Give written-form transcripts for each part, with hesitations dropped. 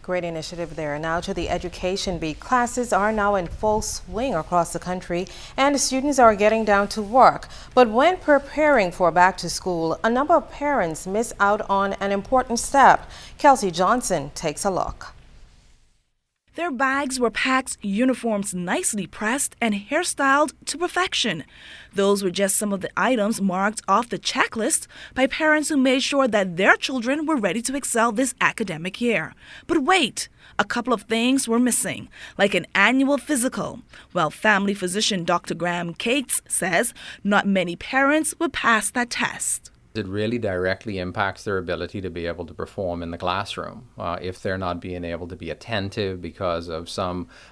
Great initiative there. Now to the education beat. Classes are now in full swing across the country and students are getting down to work. But when preparing for back to school, a number of parents miss out on an important step. Kelsey Johnson takes a look. Their bags were packed, uniforms nicely pressed, and hairstyled to perfection. Those were just some of the items marked off the checklist by parents who made sure that their children were ready to excel this academic year. But wait, a couple of things were missing, like an annual physical. Well, family physician Dr. Graham Cates says not many parents would pass that test. It really directly impacts their ability to be able to perform in the classroom. If they're not being able to be attentive because of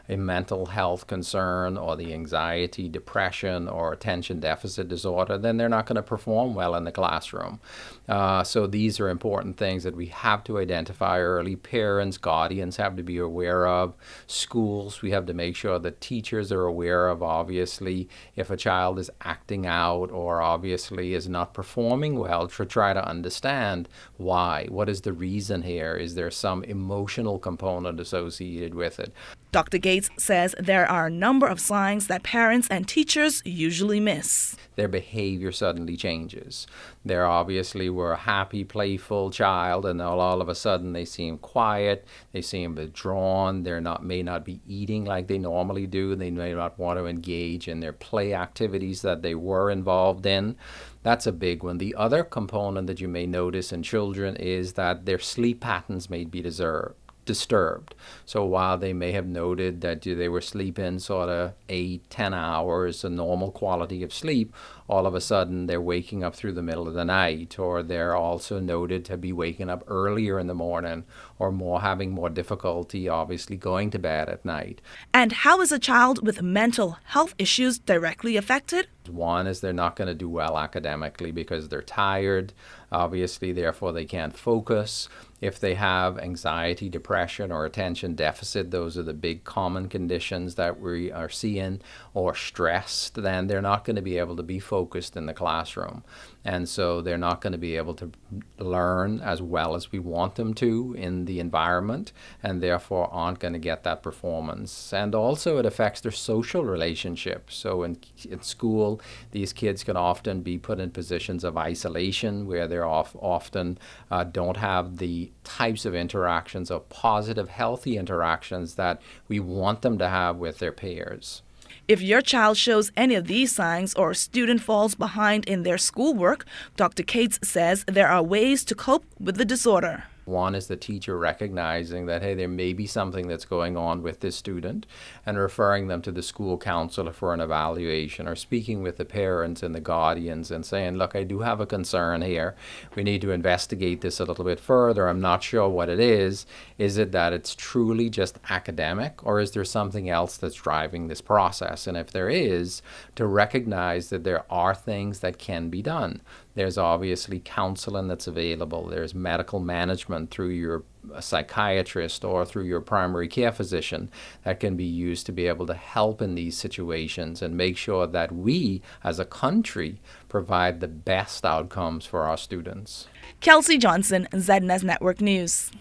a mental health concern or the anxiety, depression, or attention deficit disorder, then they're not going to perform well in the classroom. So these are important things that we have to identify early. Parents, guardians have to be aware of. Schools, we have to make sure that teachers are aware of, obviously, if a child is acting out or obviously is not performing well, to try to understand why. What is the reason here? Is there some emotional component associated with it? Dr. Gates says there are a number of signs that parents and teachers usually miss. Their behavior suddenly changes. They're obviously were a happy, playful child, and all of a sudden they seem quiet, they seem withdrawn, may not be eating like they normally do, they may not want to engage in their play activities that they were involved in. That's a big one. The other component that you may notice in children is that their sleep patterns may be disturbed. So while they may have noted that they were sleeping sort of 8-10 hours, a normal quality of sleep, all of a sudden they're waking up through the middle of the night, or they're also noted to be waking up earlier in the morning, or having more difficulty obviously going to bed at night. And how is a child with mental health issues directly affected? One is they're not going to do well academically because they're tired, obviously, therefore they can't focus. If they have anxiety, depression, or attention deficit, those are the big common conditions that we are seeing, or stressed, then they're not going to be able to be focused in the classroom. And so they're not going to be able to learn as well as we want them to in the environment, and therefore aren't going to get that performance. And also it affects their social relationships. So in school, these kids can often be put in positions of isolation where they're often don't have the types of interactions or positive, healthy interactions that we want them to have with their peers. If your child shows any of these signs or a student falls behind in their schoolwork, Dr. Cates says there are ways to cope with the disorder. One is the teacher recognizing that, hey, there may be something that's going on with this student and referring them to the school counselor for an evaluation, or speaking with the parents and the guardians and saying, look, I do have a concern here. We need to investigate this a little bit further. I'm not sure what it is. Is it that it's truly just academic, or is there something else that's driving this process? And if there is, to recognize that there are things that can be done. There's obviously counseling that's available. There's medical management through your psychiatrist or through your primary care physician that can be used to be able to help in these situations and make sure that we, as a country, provide the best outcomes for our students. Kelsey Johnson, ZNS Network News.